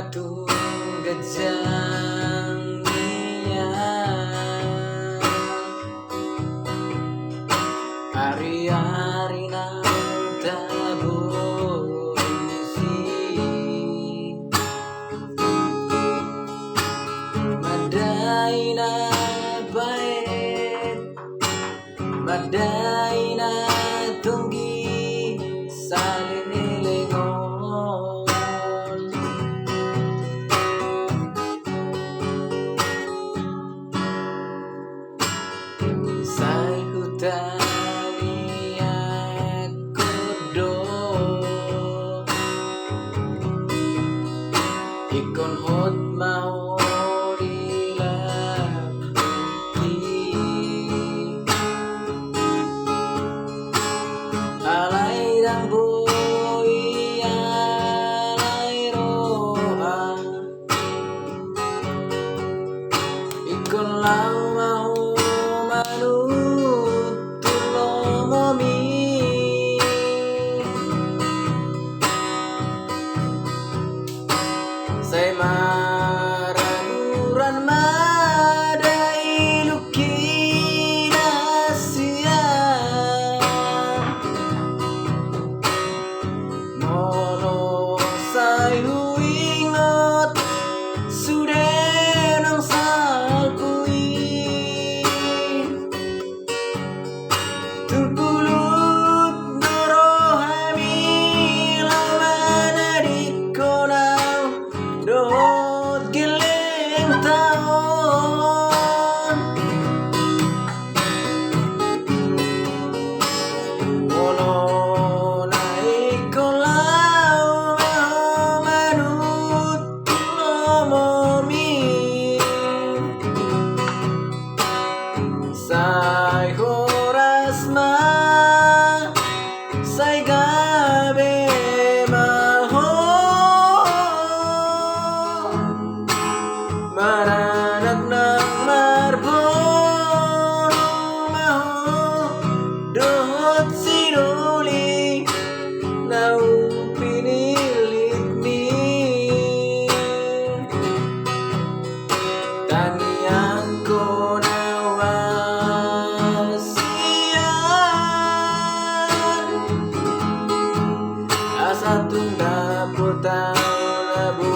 batu gejang hari-hari nang tabusi madai na baik madai na tunggi salilingon sai hutani kodo ikon hot mau dilaputi alai rambui alai roa ikon lau mau manut tulomomi sai maraguran madai lukina sia mono sai huingot sudenang salkui tulkulut norohami lamana dikonau dohot geleng taon mono naik kolau mau manut tulomomi sai horasma sai gabe maho maranak nang marbon maho dohot sinuli nau pinilit mi tanian ko nawasian asa tunda potau labu